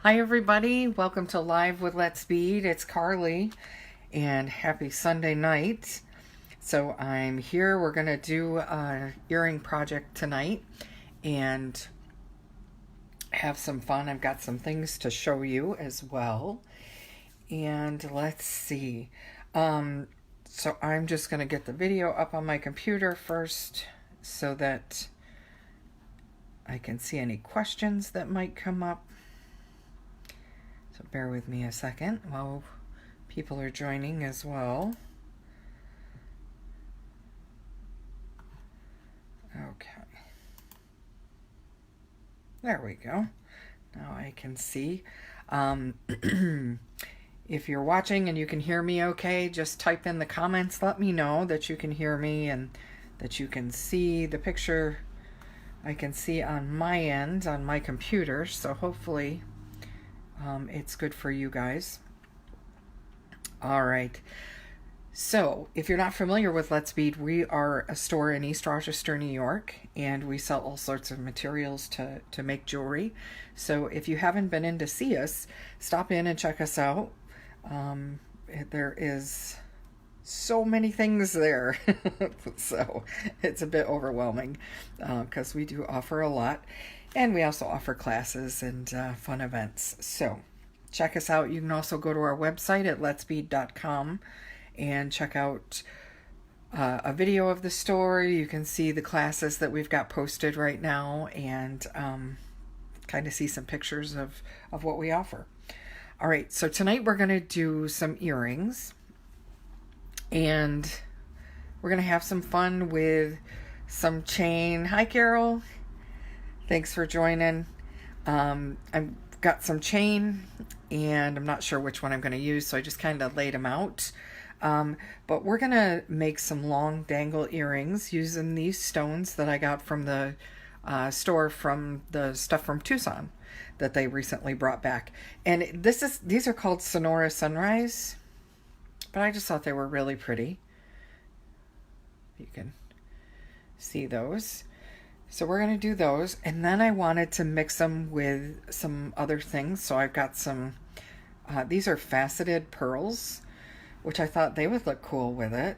Hi everybody, welcome to Live with Let's Bead. It's Carly and happy Sunday night. So I'm here, we're going to do an earring project tonight and have some fun. I've got some things to show you as well. And let's see. So I'm just going to get the video up on my computer first so that I can see any questions that might come up. So bear with me a second while people are joining as well. Okay. There we go. Now I can see. If you're watching and you can hear me okay, just type in the comments. Let me know that you can hear me and that you can see the picture I can see on my end, on my computer. So hopefully it's good for you guys. All right. So if you're not familiar with Let's Bead, we are a store in East Rochester, New York, and we sell all sorts of materials to make jewelry. So if you haven't been in to see us, stop in and check us out. There is so many things there. So it's a bit overwhelming because we do offer a lot. And we also offer classes and fun events. So check us out. You can also go to our website at letsbead.com and check out a video of the store. You can see the classes that we've got posted right now and kind of see some pictures of what we offer. All right, so tonight we're going to do some earrings. And we're going to have some fun with some chain. Hi, Carol. Thanks for joining. I've got some chain, and I'm not sure which one I'm going to use, so I just kind of laid them out. But we're going to make some long dangle earrings using these stones that I got from the store, from the stuff from Tucson that they recently brought back. And these are called Sonora Sunrise, but I just thought they were really pretty. You can see those. So we're going to do those, and then I wanted to mix them with some other things. So I've got some, these are faceted pearls, which I thought they would look cool with it.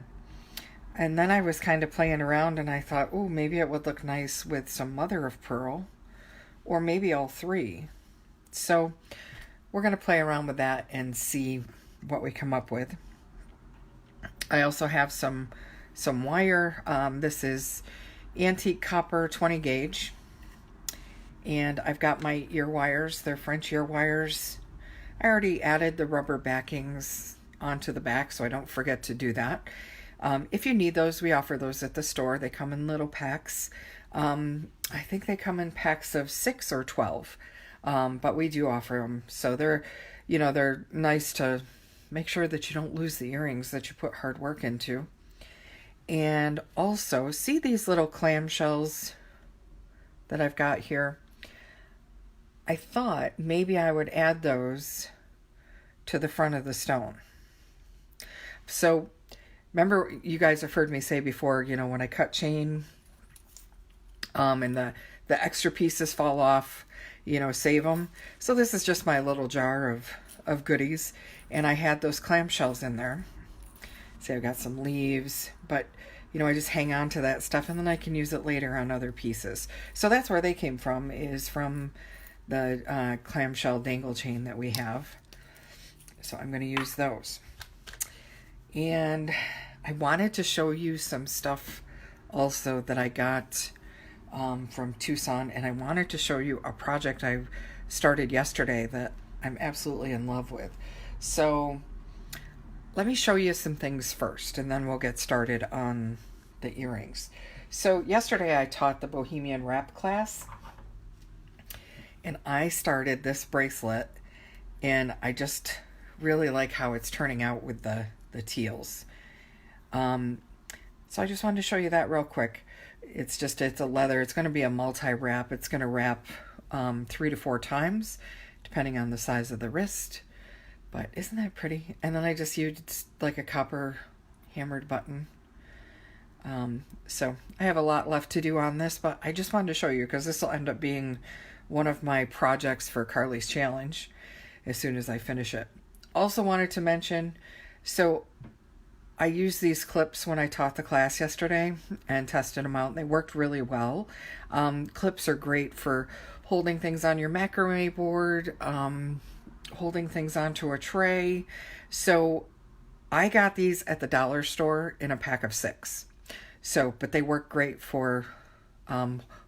And then I was kind of playing around and I thought, oh, maybe it would look nice with some mother of pearl, or maybe all three. So we're going to play around with that and see what we come up with. I also have some wire. This is antique copper 20 gauge, and I've got my ear wires. They're French ear wires. I already added the rubber backings onto the back, so I don't forget to do that. If you need those, we offer those at the store. They come in little packs. I think they come in packs of 6 or 12, but we do offer them. So they're nice to make sure that you don't lose the earrings that you put hard work into. And also, see these little clamshells that I've got here? I thought maybe I would add those to the front of the stone. So, remember, you guys have heard me say before, when I cut chain and the extra pieces fall off, save them. So this is just my little jar of goodies, and I had those clamshells in there. See, I've got some leaves, but I just hang on to that stuff and then I can use it later on other pieces. So that's where they came from, is from the clamshell dangle chain that we have. So I'm going to use those. And I wanted to show you some stuff also that I got from Tucson, and I wanted to show you a project I started yesterday that I'm absolutely in love with. So let me show you some things first, and then we'll get started on the earrings. So yesterday I taught the Bohemian Wrap class, and I started this bracelet, and I just really like how it's turning out with the teals. So I just wanted to show you that real quick. It's a leather. It's going to be a multi-wrap. It's going to wrap 3 to 4 times, depending on the size of the wrist. But isn't that pretty? And then I just used like a copper hammered button. So I have a lot left to do on this, but I just wanted to show you because this will end up being one of my projects for Carli's challenge as soon as I finish it. Also wanted to mention, so I used these clips when I taught the class yesterday and tested them out. They worked really well. Clips are great for holding things on your macrame board, holding things onto a tray. So I got these at the dollar store in a pack of 6. So, but they work great for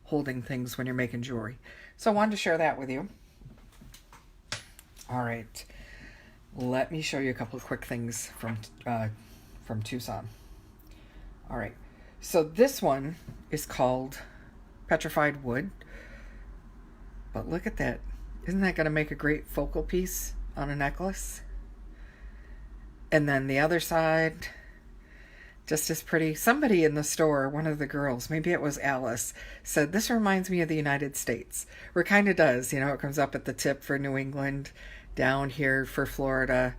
holding things when you're making jewelry. So I wanted to share that with you. All right. Let me show you a couple of quick things from Tucson. All right. So this one is called Petrified Wood. But look at that. Isn't that going to make a great focal piece on a necklace? And then the other side, just as pretty. Somebody in the store, one of the girls, maybe it was Alice, said, this reminds me of the United States. Or it kind of does. You know, it comes up at the tip for New England, down here for Florida.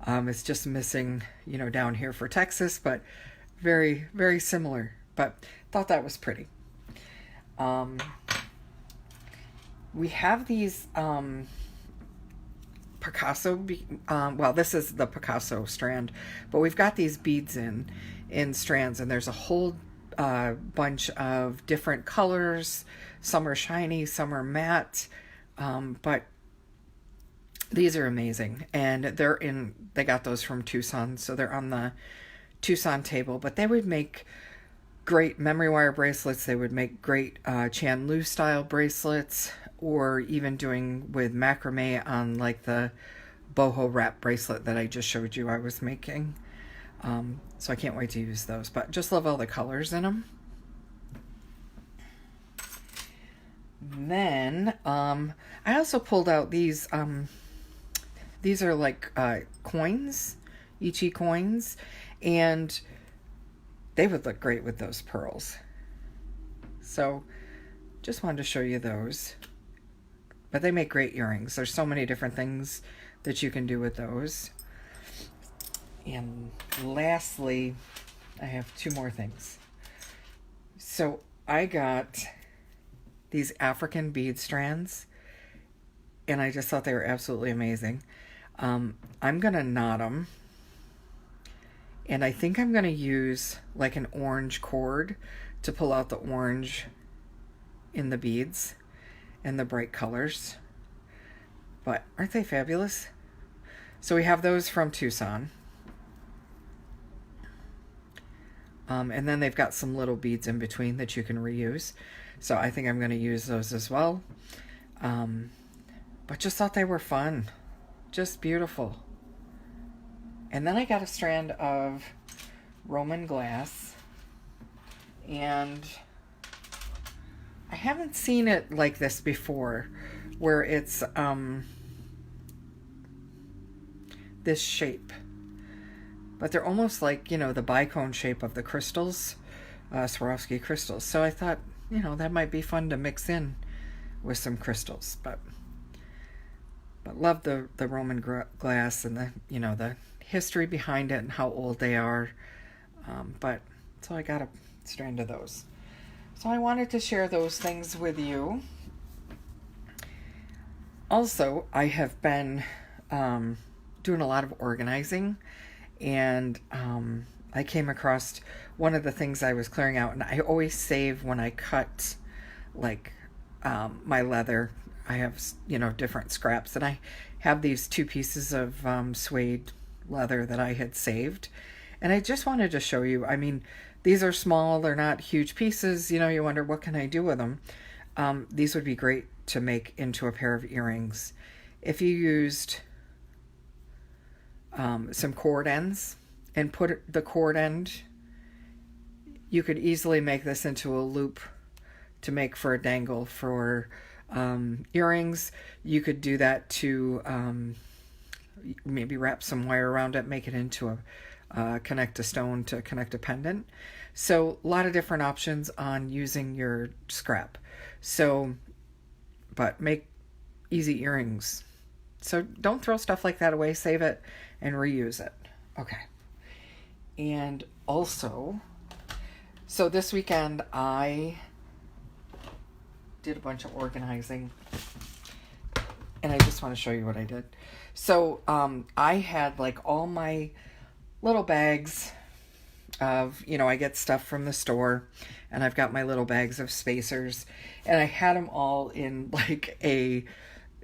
It's just missing, you know, down here for Texas, but very, very similar. But thought that was pretty. We have these Picasso, well, this is the Picasso strand, but we've got these beads in strands, and there's a whole bunch of different colors. Some are shiny, some are matte, but these are amazing, and they got those from Tucson, so they're on the Tucson table, but they would make great memory wire bracelets. They would make great Chandlu style bracelets, or even doing with macrame on like the boho wrap bracelet that I just showed you I was making. So I can't wait to use those, but just love all the colors in them. Then I also pulled out these are like coins, Ichi coins, and they would look great with those pearls. So just wanted to show you those. But they make great earrings. There's so many different things that you can do with those. And lastly, I have 2 more things. So I got these African bead strands, and I just thought they were absolutely amazing. I'm going to knot them, and I think I'm going to use like an orange cord to pull out the orange in the beads and the bright colors. But aren't they fabulous? So we have those from Tucson. And then they've got some little beads in between that you can reuse. So I think I'm going to use those as well. But just thought they were fun. Just beautiful. And then I got a strand of Roman glass. And I haven't seen it like this before, where it's this shape. But they're almost like, you know, the bicone shape of the crystals, Swarovski crystals. So I thought, you know, that might be fun to mix in with some crystals. But love the Roman glass and the, you know, the history behind it and how old they are. So I got a strand of those. So I wanted to share those things with you. Also, I have been doing a lot of organizing, and I came across one of the things I was clearing out, and I always save when I cut like my leather. I have, you know, different scraps, and I have these 2 pieces of suede leather that I had saved, and I just wanted to show you. I mean, these are small, they're not huge pieces, you know, you wonder what can I do with them. These would be great to make into a pair of earrings. If you used some cord ends and put the cord end, you could easily make this into a loop to make for a dangle for earrings. You could do that to maybe wrap some wire around it, make it into a connect a stone to connect a pendant. So a lot of different options on using your scrap. So, but make easy earrings. So don't throw stuff like that away, save it and reuse it. Okay. And also, so this weekend I did a bunch of organizing, and I just want to show you what I did. So I had like all my little bags of, you know, I get stuff from the store, and I've got my little bags of spacers, and I had them all in like a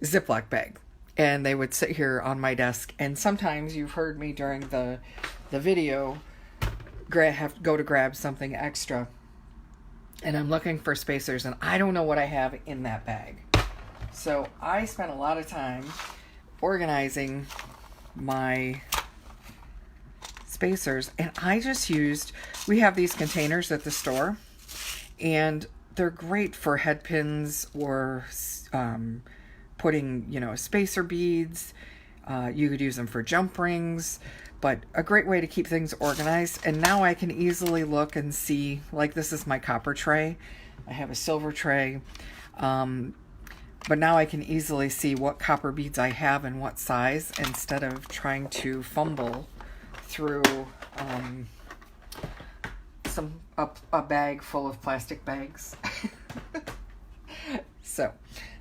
Ziploc bag, and they would sit here on my desk. And sometimes you've heard me during the video have to go to grab something extra, and I'm looking for spacers, and I don't know what I have in that bag. So I spent a lot of time organizing my spacers, and I just used, we have these containers at the store, and they're great for head pins or putting, you know, spacer beads. You could use them for jump rings, but a great way to keep things organized. And now I can easily look and see, like this is my copper tray. I have a silver tray, but now I can easily see what copper beads I have and what size, instead of trying to fumble through a bag full of plastic bags. So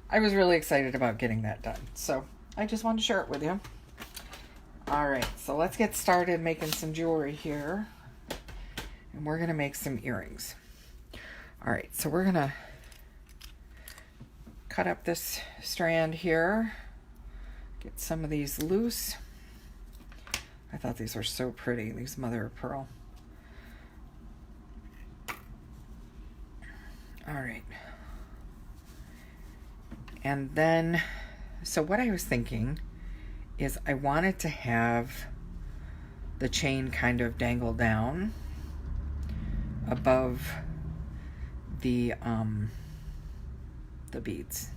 I was really excited about getting that done. So I just wanted to share it with you. All right, so let's get started making some jewelry here. And we're gonna make some earrings. All right, so we're gonna cut up this strand here. Get some of these loose. I thought these were so pretty, these mother of pearl. All right. And then, so what I was thinking is I wanted to have the chain kind of dangle down above the beads.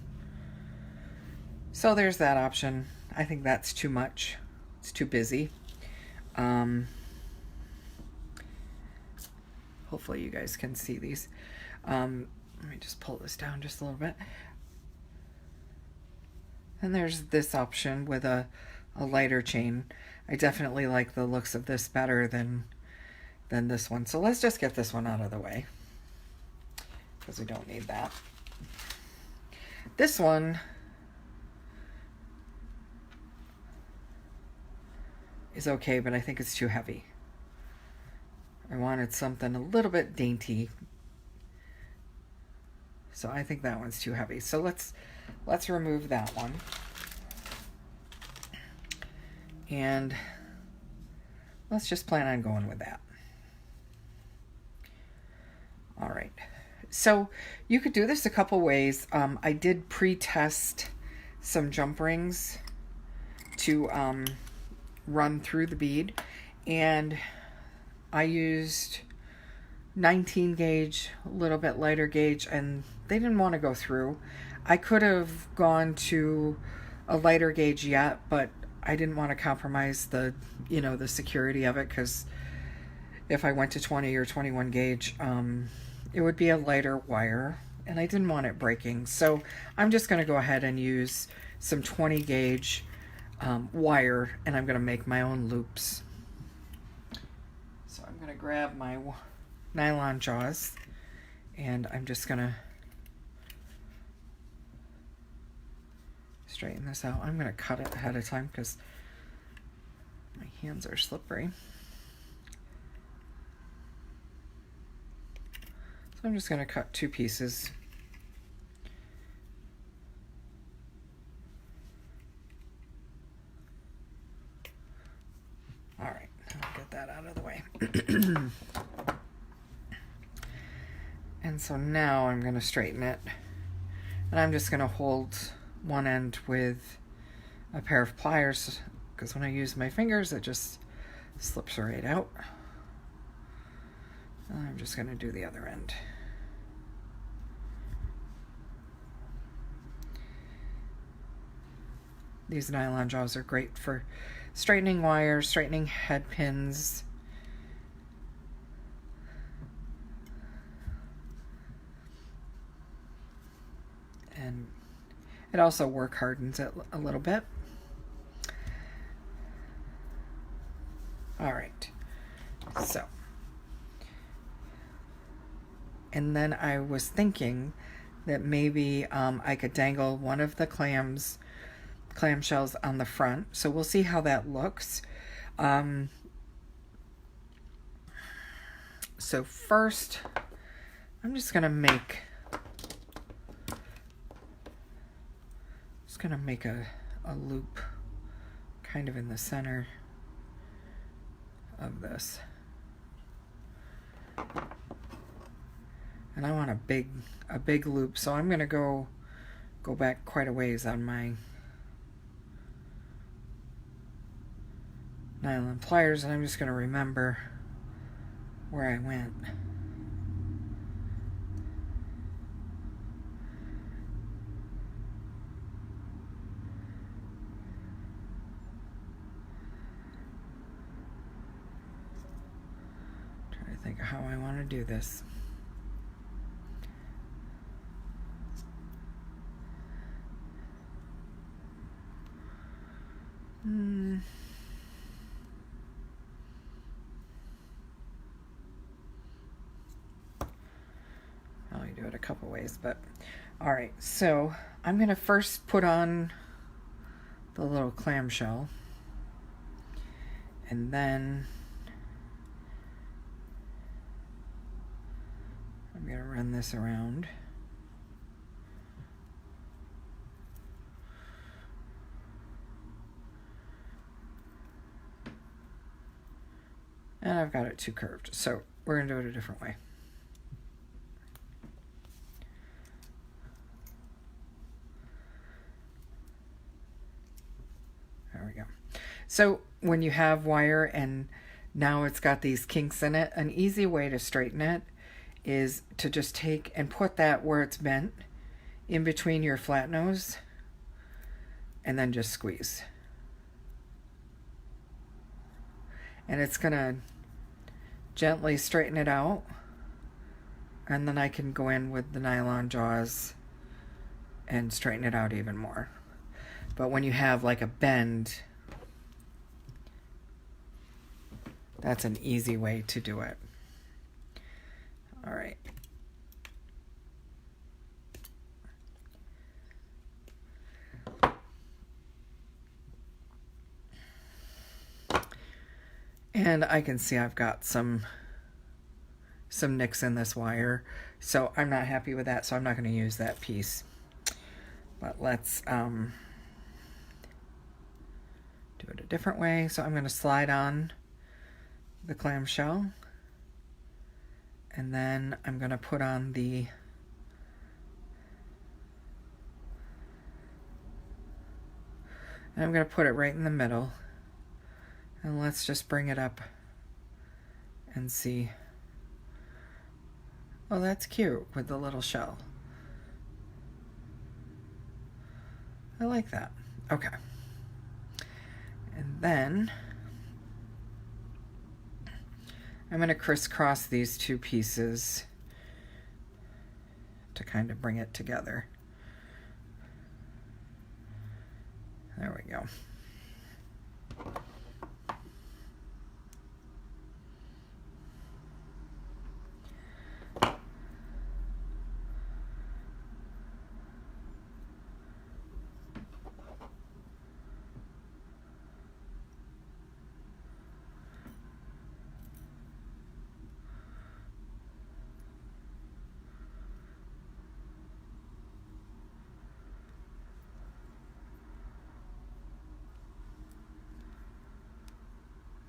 So there's that option. I think that's too much. It's too busy. Hopefully you guys can see these. Let me just pull this down just a little bit. And there's this option with a lighter chain. I definitely like the looks of this better than this one. So let's just get this one out of the way, because we don't need that. This one is okay, but I think it's too heavy. I wanted something a little bit dainty. So I think that one's too heavy. So let's remove that one. And let's just plan on going with that. All right. So you could do this a couple ways. I did pre-test some jump rings to run through the bead, and I used 19 gauge, a little bit lighter gauge, and they didn't want to go through. I could have gone to a lighter gauge yet, but I didn't want to compromise the, you know, the security of it, because if I went to 20 or 21 gauge, it would be a lighter wire, and I didn't want it breaking. So I'm just going to go ahead and use some 20 gauge wire, and I'm going to make my own loops. So I'm going to grab my nylon jaws, and I'm just going to straighten this out. I'm going to cut it ahead of time because my hands are slippery. So I'm just going to cut two pieces. All right, I'll get that out of the way. And so now I'm going to straighten it, and I'm just going to hold one end with a pair of pliers, because when I use my fingers it just slips right out. And I'm just going to do the other end. These nylon jaws are great for straightening wires, straightening head pins. And it also work hardens it a little bit. All right, so, and then I was thinking that maybe I could dangle one of the clamshells on the front. So we'll see how that looks. So first, I'm just gonna make a loop kind of in the center of this. And I want a big loop, so I'm gonna go back quite a ways on my nylon pliers, and I'm just gonna remember where I went. Trying to think of how I want to do this. I'll do it a couple ways, but all right. So I'm going to first put on the little clamshell, and then I'm going to run this around. And I've got it too curved, so we're going to do it a different way. There we go. So when you have wire and now it's got these kinks in it, an easy way to straighten it is to just take and put that where it's bent in between your flat nose and then just squeeze. And it's gonna gently straighten it out, and then I can go in with the nylon jaws and straighten it out even more. But when you have like a bend, that's an easy way to do it. All right. And I can see I've got some nicks in this wire, so I'm not happy with that, so I'm not going to use that piece. But let's do it a different way. So I'm going to slide on the clamshell, and then I'm going to put on the and I'm going to put it right in the middle, and let's just bring it up and see. Oh, that's cute with the little shell. I like that. Okay. And then I'm going to crisscross these two pieces to kind of bring it together. There we go.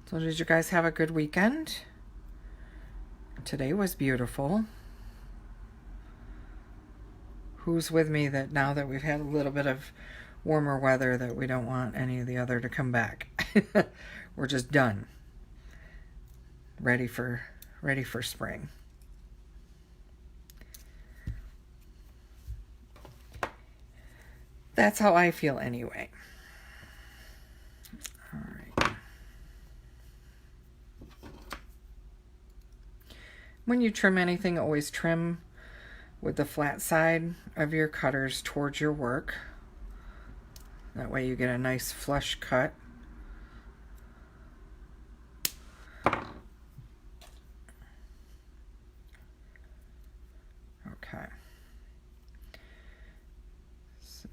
So did you guys have a good weekend? Today was beautiful. Who's with me that now that we've had a little bit of warmer weather that we don't want any of the other to come back? We're just done. Ready for spring. That's how I feel anyway. All right. When you trim anything, always trim with the flat side of your cutters towards your work. That way you get a nice flush cut. Okay. So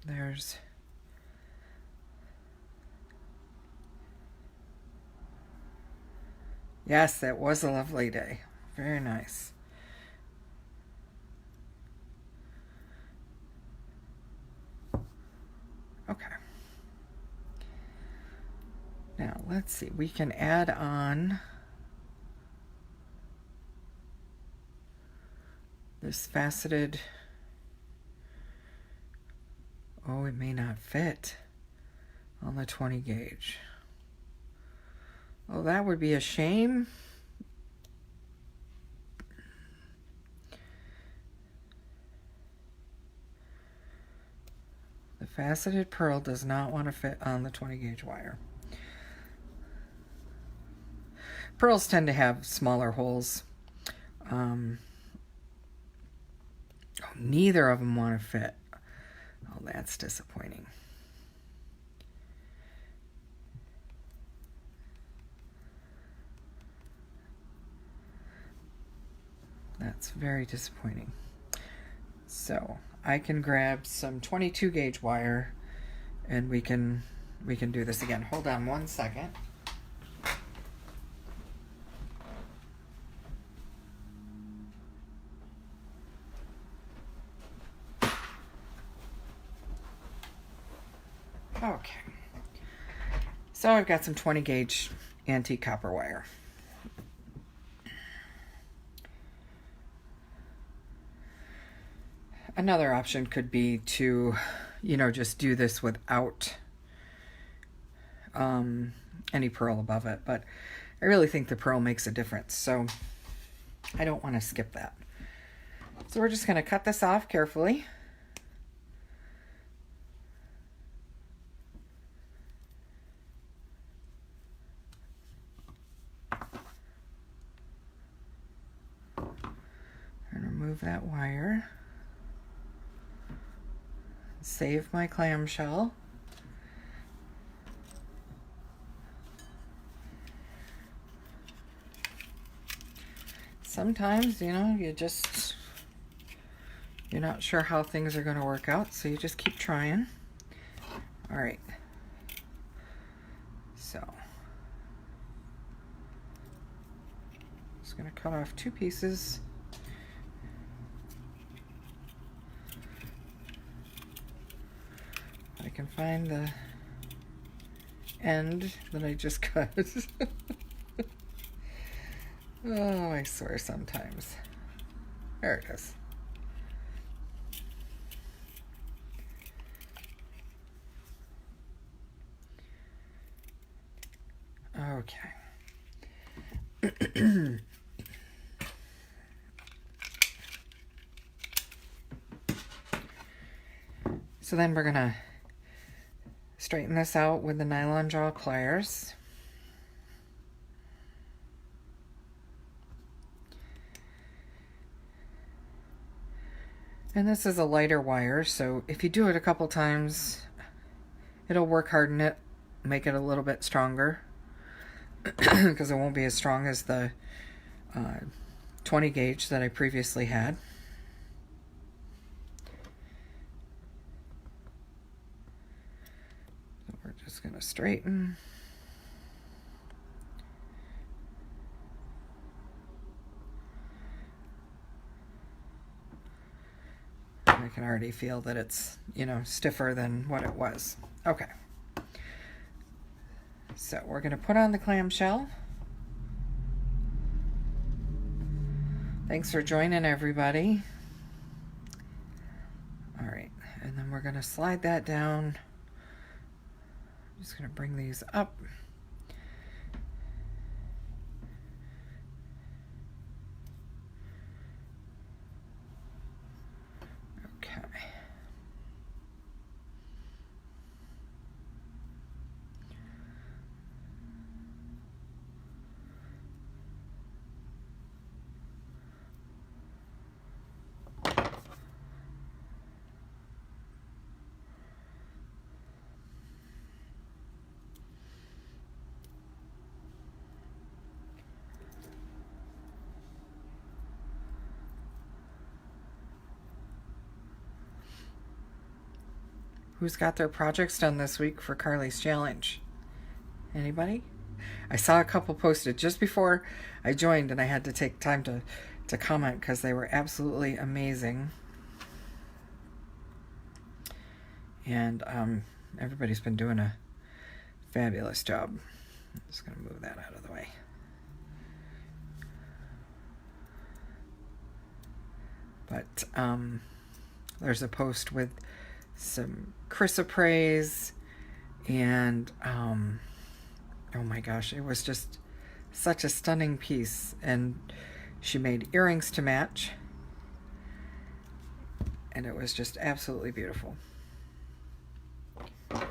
there's yes, that was a lovely day. Very nice. Okay. Now let's see, we can add on this faceted. Oh, it may not fit on the 20 gauge. Oh, that would be a shame. The faceted pearl does not want to fit on the 20 gauge wire. Pearls tend to have smaller holes. Neither of them want to fit. Oh, that's disappointing. That's very disappointing. So I can grab some 22 gauge wire and we can do this again. Hold on one second. Okay. So I've got some 20 gauge antique copper wire. Another option could be to, just do this without any pearl above it, but I really think the pearl makes a difference, so I don't want to skip that. So we're just going to cut this off carefully. And remove that wire. Save my clamshell. Sometimes, you're not sure how things are going to work out, so you just keep trying. All right. So, just going to cut off 2 pieces. I can find the end that I just cut. Oh, I swear sometimes. There it is. Okay. So then we're going to straighten this out with the nylon jaw pliers. And this is a lighter wire, so if you do it a couple times, it'll work harden it, make it a little bit stronger, because it won't be as strong as the 20 gauge that I previously had. So we're just going to straighten. I can already feel that it's, stiffer than what it was. Okay. So we're going to put on the clamshell. Thanks for joining, everybody. All right, and then we're going to slide that down. I'm just going to bring these up. Okay. Who's got their projects done this week for Carli's challenge? Anybody? I saw a couple posted just before I joined, and I had to take time to comment because they were absolutely amazing. And everybody's been doing a fabulous job. I'm just going to move that out of the way. But there's a post with some chrysoprase, and oh my gosh, it was just such a stunning piece. And she made earrings to match, and it was just absolutely beautiful. Just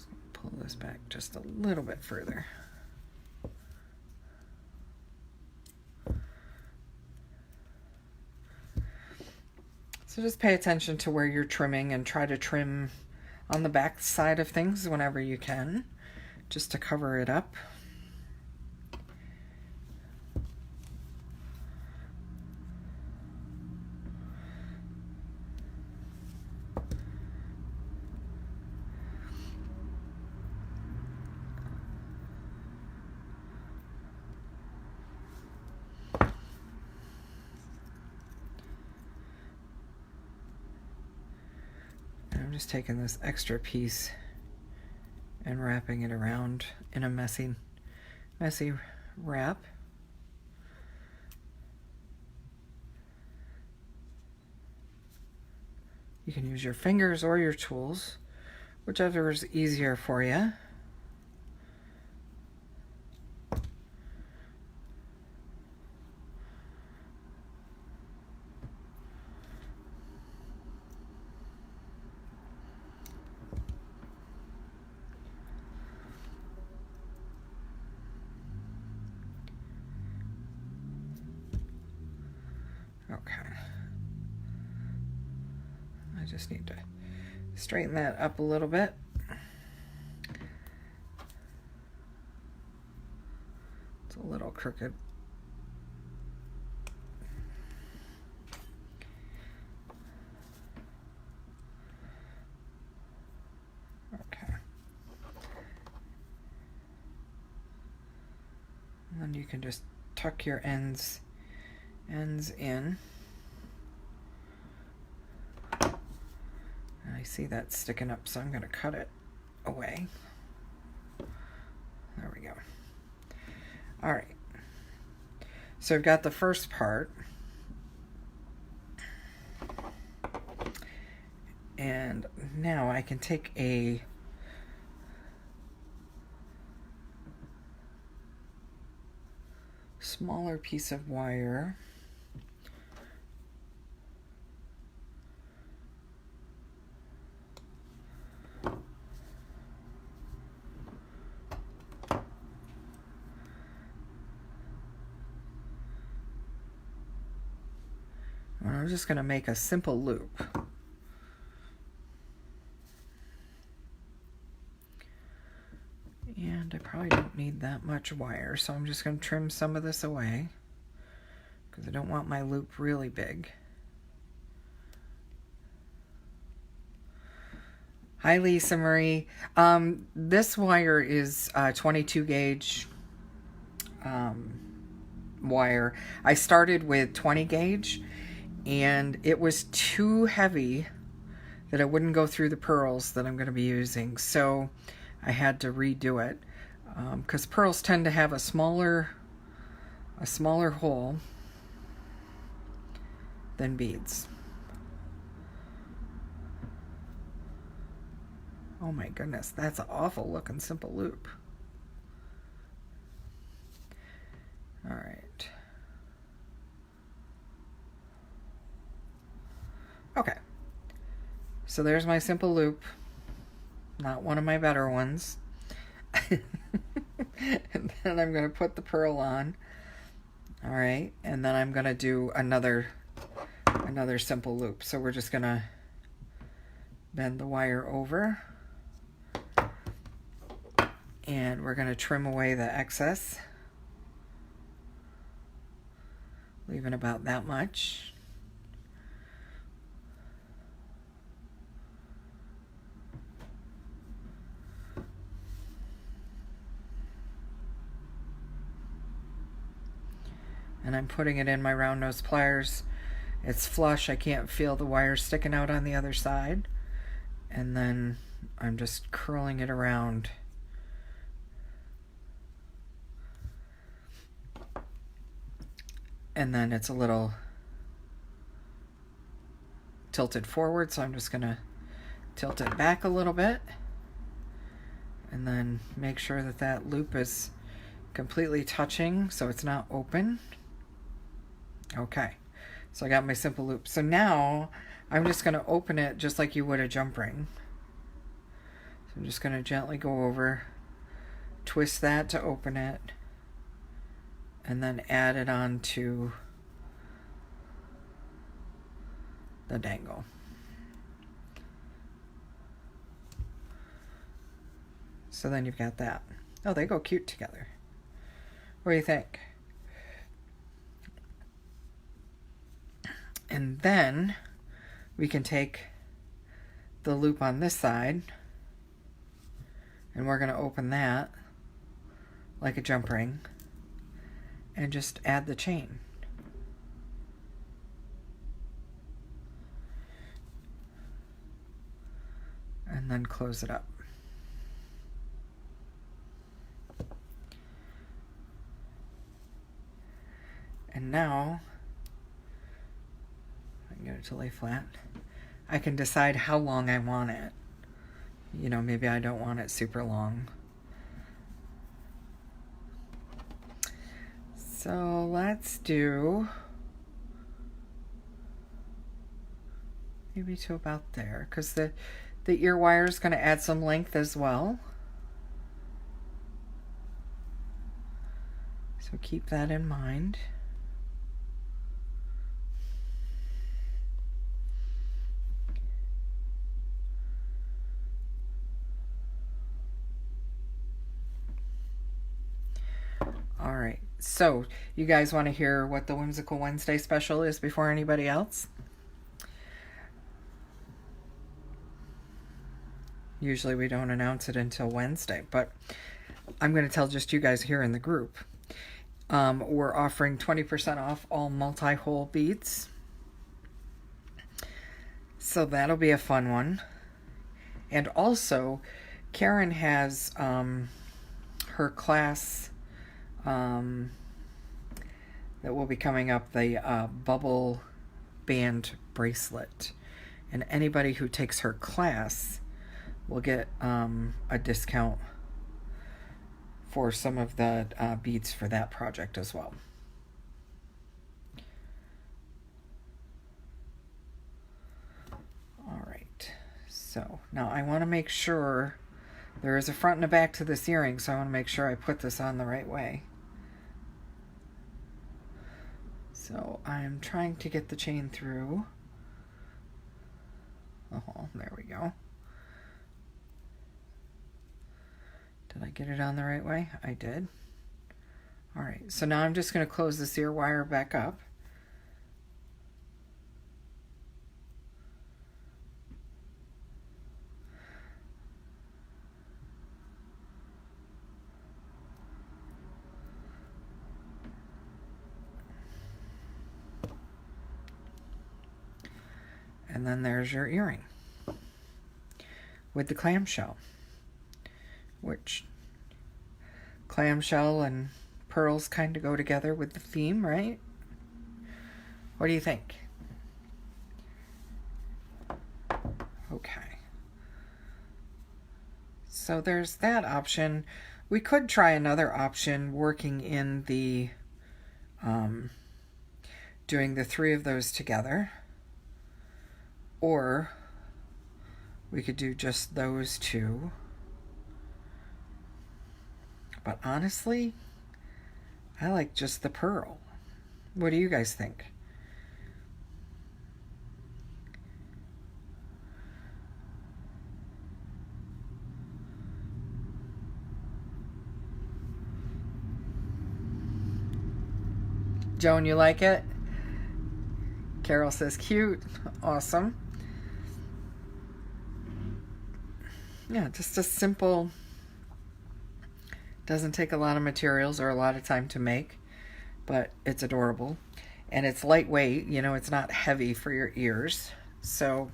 gonna pull this back just a little bit further. So just pay attention to where you're trimming and try to trim on the back side of things whenever you can, just to cover it up. I'm just taking this extra piece and wrapping it around in a messy wrap. You can use your fingers or your tools, whichever is easier for you. Okay. I just need to straighten that up a little bit. It's a little crooked. Okay. And then you can just tuck your ends in. I see that sticking up, so I'm going to cut it away. There we go. All right. So I've got the first part. And now I can take a smaller piece of wire . I'm just going to make a simple loop. And I probably don't need that much wire, so I'm just going to trim some of this away because I don't want my loop really big. Hi, Lisa Marie. This wire is 22 gauge wire. I started with 20 gauge, and it was too heavy that it wouldn't go through the pearls that I'm going to be using. So I had to redo it because pearls tend to have a smaller hole than beads. Oh my goodness, that's an awful looking simple loop. All right. Okay. So there's my simple loop. Not one of my better ones. And then I'm going to put the pearl on. All right. And then I'm going to do another simple loop. So we're just going to bend the wire over. And we're going to trim away the excess. leaving about that much. And I'm putting it in my round nose pliers. It's flush. I can't feel the wire sticking out on the other side. And then I'm just curling it around. And then it's a little tilted forward, so I'm just going to tilt it back a little bit. And then make sure that that loop is completely touching so it's not open. Okay, so I got my simple loop. So now I'm just going to open it just like you would a jump ring. So I'm just going to gently go over, twist that to open it, and then add it on to the dangle. So then you've got that. Oh, they go cute together. What do you think? And then we can take the loop on this side and we're going to open that like a jump ring and just add the chain. And then close it up. And now I can get it to lay flat. I can decide how long I want it. You know, maybe I don't want it super long. So let's do maybe to about there, because the ear wire is going to add some length as well. So keep that in mind. All right, so you guys want to hear what the Whimsical Wednesday special is before anybody else? Usually we don't announce it until Wednesday, but I'm going to tell just you guys here in the group. We're offering 20% off all multi-hole beads. So that'll be a fun one. And also, Karen has her class that will be coming up, the bubble band bracelet. And anybody who takes her class will get a discount for some of the beads for that project as well. All right, so now I want to make sure there is a front and a back to this earring, so I want to make sure I put this on the right way. So I'm trying to get the chain through. Oh, there we go. Did I get it on the right way? I did. All right, so now I'm just going to close this ear wire back up. And then there's your earring with the clamshell, which clamshell and pearls kind of go together with the theme, right? What do you think? Okay. So there's that option. We could try another option, working in the, doing the 3 of those together. Or we could do just those 2. But honestly, I like just the pearl. What do you guys think? Joan, you like it? Carol says cute. Awesome. Yeah, just a simple, doesn't take a lot of materials or a lot of time to make, but it's adorable. And it's lightweight, you know, it's not heavy for your ears. So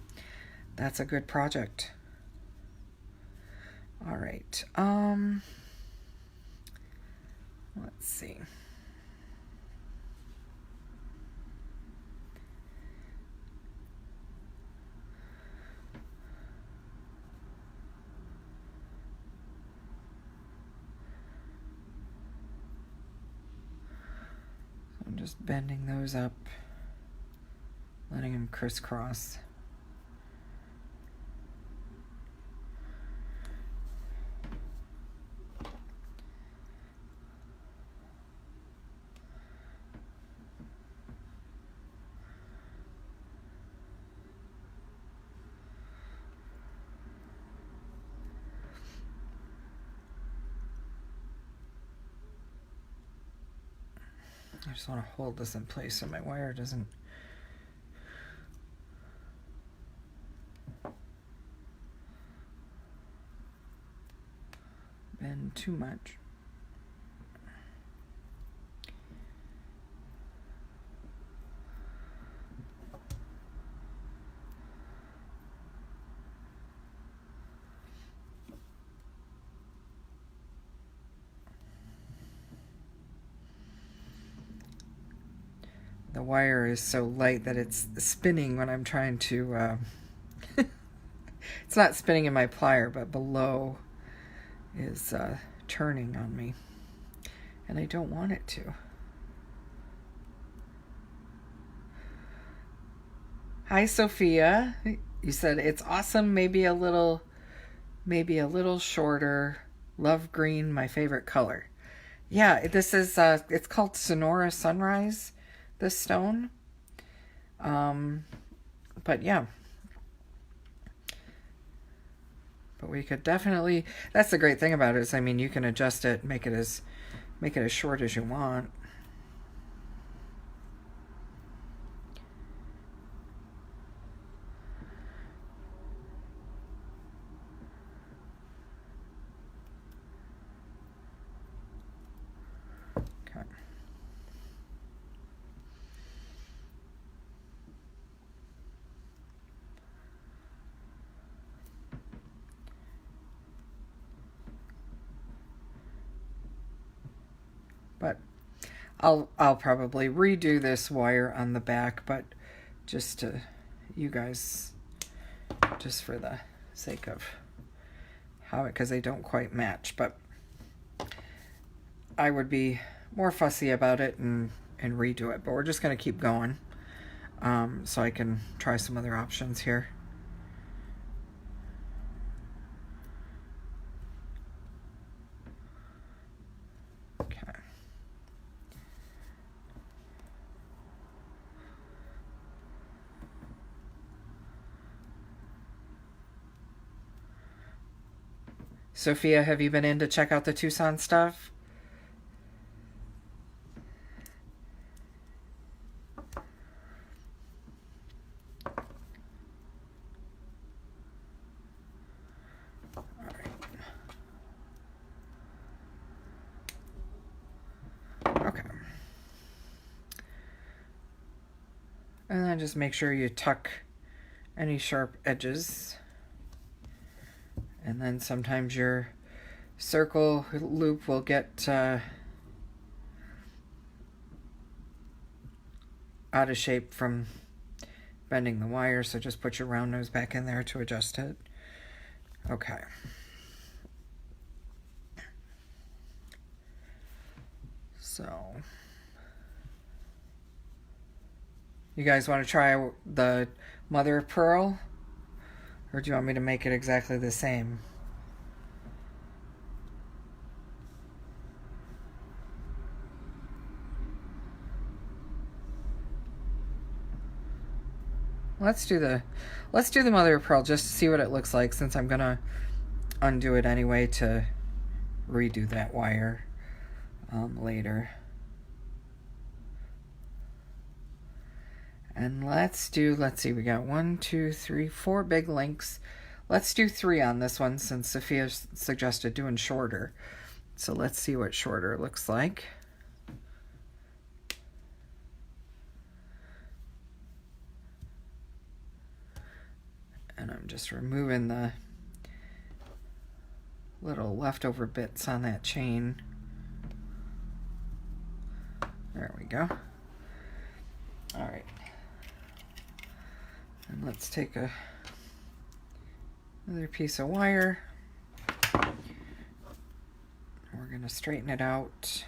that's a good project. All right. Let's see. I'm just bending those up, letting them crisscross. I just want to hold this in place so my wire doesn't bend too much. The wire is so light that it's spinning when I'm trying to, it's not spinning in my plier, but below is turning on me, and I don't want it to. Hi, Sophia. You said it's awesome, maybe a little shorter. Love green, my favorite color. Yeah, this is, it's called Sonora Sunrise, this stone. But yeah. But we could definitely, that's the great thing about it is, I mean, you can adjust it, make it as short as you want. Okay. But I'll probably redo this wire on the back, but just to you guys, just for the sake of how it, because they don't quite match, but I would be more fussy about it and redo it. But we're just going to keep going, so I can try some other options here. Sophia, have you been in to check out the Tucson stuff? All right. Okay. And then just make sure you tuck any sharp edges. And then sometimes your circle loop will get out of shape from bending the wire, so just put your round nose back in there to adjust it. Okay. So, you guys want to try the mother of pearl? Or do you want me to make it exactly the same? Let's do the mother of pearl just to see what it looks like, since I'm gonna undo it anyway to redo that wire later. And let's see, we got 1, 2, 3, 4 big links. Let's do 3 on this one since Sophia suggested doing shorter. So let's see what shorter looks like. And I'm just removing the little leftover bits on that chain. There we go. All right. And let's take another piece of wire. We're going to straighten it out.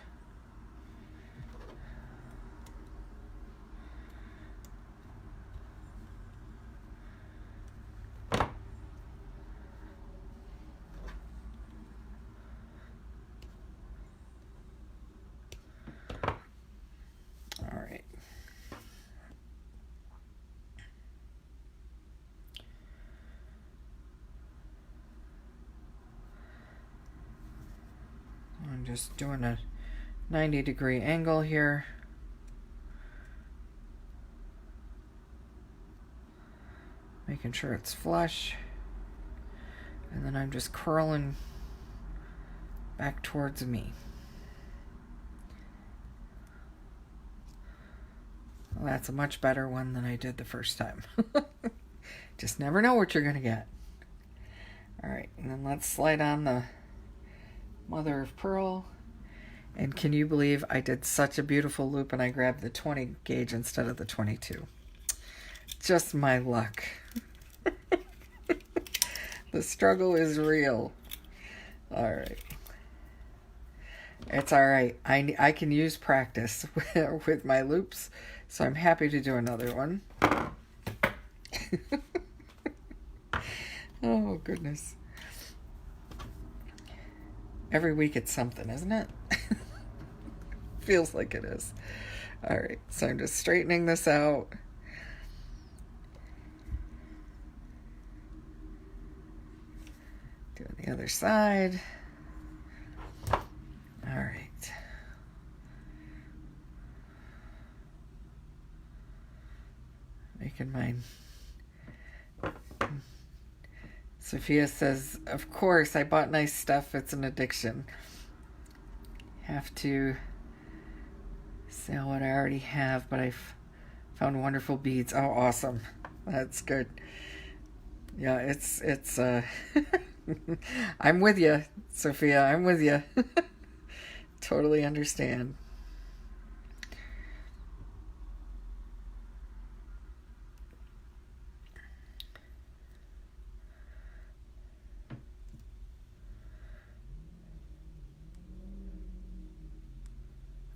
I'm just doing a 90-degree angle here. Making sure it's flush. And then I'm just curling back towards me. Well, that's a much better one than I did the first time. Just never know what you're going to get. All right, and then let's slide on the mother of pearl. And can you believe I did such a beautiful loop and I grabbed the 20 gauge instead of the 22? Just my luck. The struggle is real. All right. It's all right. I can use practice with my loops, so I'm happy to do another one. Oh, goodness. Every week it's something, isn't it? Feels like it is. All right, so I'm just straightening this out. Doing the other side. All right. Making mine. Sophia says, of course, I bought nice stuff. It's an addiction. Have to sell what I already have, but I've found wonderful beads. Oh, awesome. That's good. Yeah, it's I'm with you, Sophia. I'm with you. Totally understand.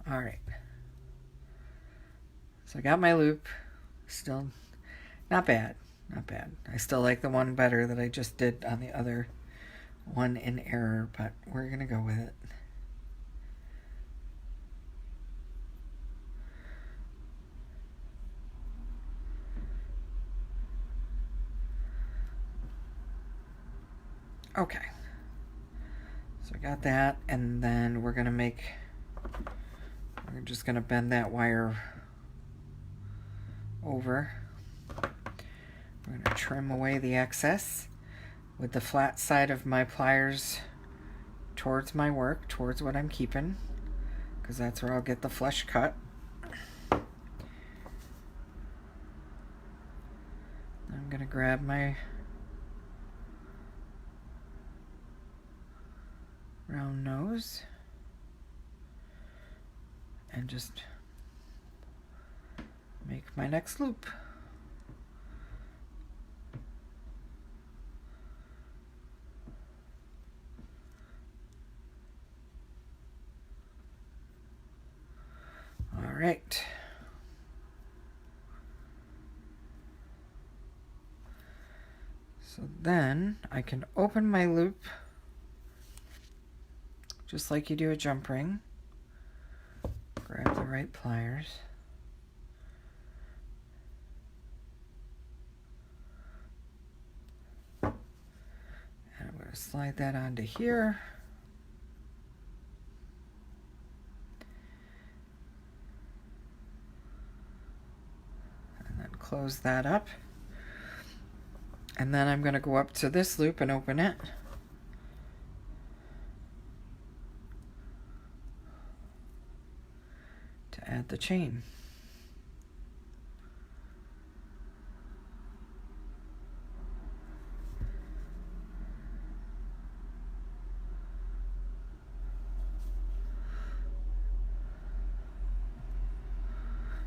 All right. So I got my loop. Still not bad. Not bad. I still like the one better that I just did on the other one in error, but we're going to go with it. Okay. So I got that, and then we're just going to bend that wire over. We're going to trim away the excess with the flat side of my pliers towards my work, towards what I'm keeping, because that's where I'll get the flush cut. I'm going to grab my round nose and just make my next loop. All right. So then I can open my loop just like you do a jump ring. Grab the right pliers. And I'm going to slide that onto here. And then close that up. And then I'm going to go up to this loop and open it. To add the chain.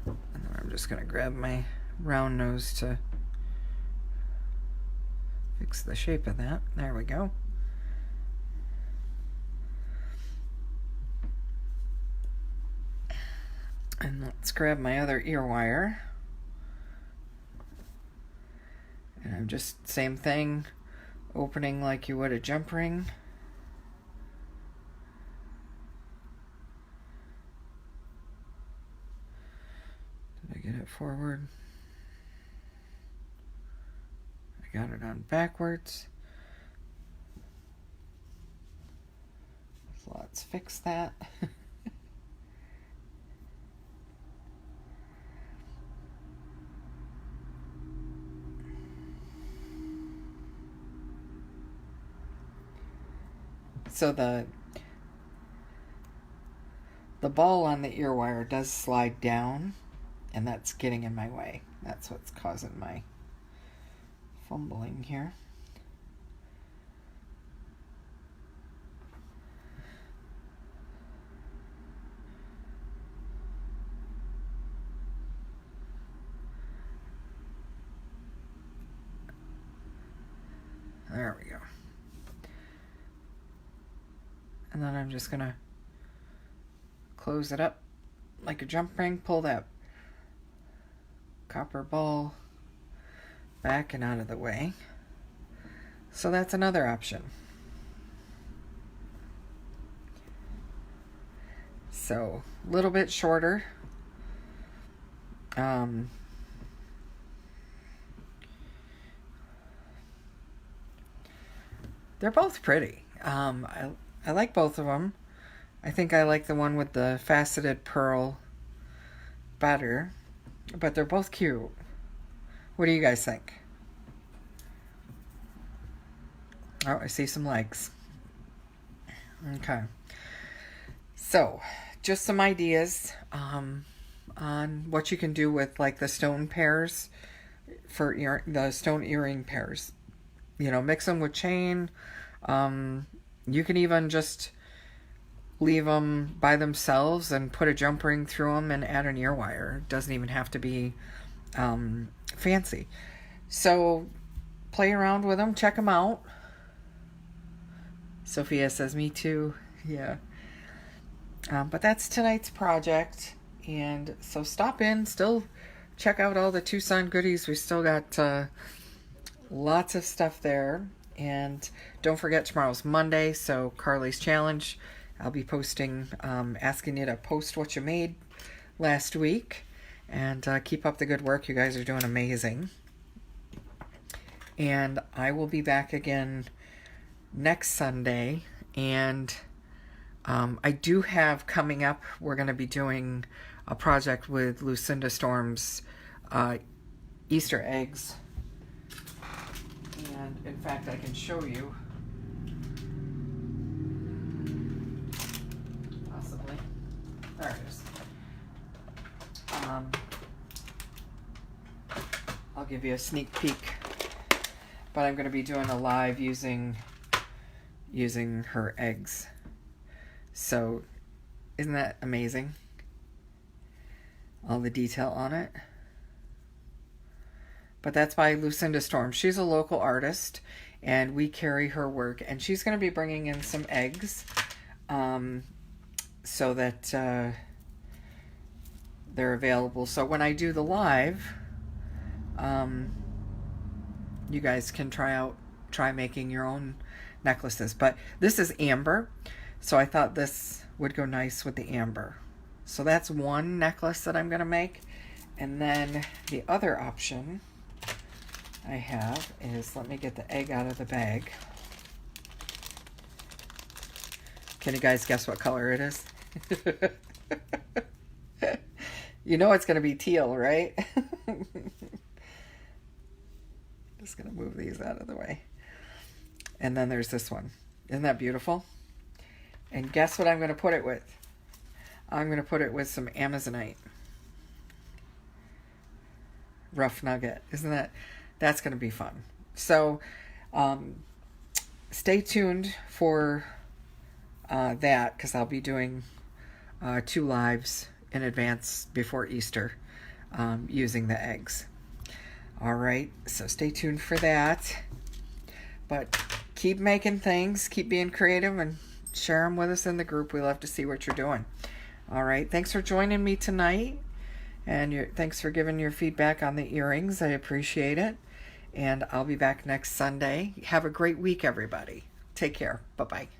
And then I'm just going to grab my round nose to fix the shape of that. There we go. And let's grab my other ear wire. And I'm just, same thing, opening like you would a jump ring. Did I get it forward? I got it on backwards. So let's fix that. So the ball on the ear wire does slide down, and that's getting in my way. That's what's causing my fumbling here. There we go. And then I'm just going to close it up like a jump ring, pull that copper ball back and out of the way. So that's another option. So a little bit shorter. They're both pretty. I like both of them. I think I like the one with the faceted pearl better, but they're both cute. What do you guys think? Oh, I see some legs. Okay. So, just some ideas on what you can do with like the stone pairs for the stone earring pairs. You know, mix them with chain. You can even just leave them by themselves and put a jump ring through them and add an ear wire. It doesn't even have to be fancy. So play around with them, check them out. Sophia says, me too. Yeah. But that's tonight's project. And so stop in, still check out all the Tucson goodies. We still got lots of stuff there. And don't forget, tomorrow's Monday, so Carli's Challenge. I'll be posting, asking you to post what you made last week. And keep up the good work. You guys are doing amazing. And I will be back again next Sunday. And I do have coming up, we're going to be doing a project with Lucinda Storm's Easter eggs. And in fact, I can show you. Possibly. There it is. I'll give you a sneak peek. But I'm going to be doing a live using her eggs. So, isn't that amazing? All the detail on it. But that's by Lucinda Storm. She's a local artist, and we carry her work. And she's going to be bringing in some eggs so that they're available. So when I do the live, you guys can try making your own necklaces. But this is amber, so I thought this would go nice with the amber. So that's one necklace that I'm going to make. And then the other option I have is, let me get the egg out of the bag. Can you guys guess what color it is? You know it's going to be teal, right? going to move these out of the way. And then there's this one. Isn't that beautiful? And guess what I'm going to put it with? I'm going to put it with some Amazonite. Rough nugget. Isn't that? That's going to be fun. So stay tuned for that, because I'll be doing 2 lives in advance before Easter using the eggs. All right, so stay tuned for that. But keep making things, keep being creative, and share them with us in the group. We love to see what you're doing. All right, thanks for joining me tonight, and thanks for giving your feedback on the earrings. I appreciate it, and I'll be back next Sunday. Have a great week, everybody. Take care. Bye-bye.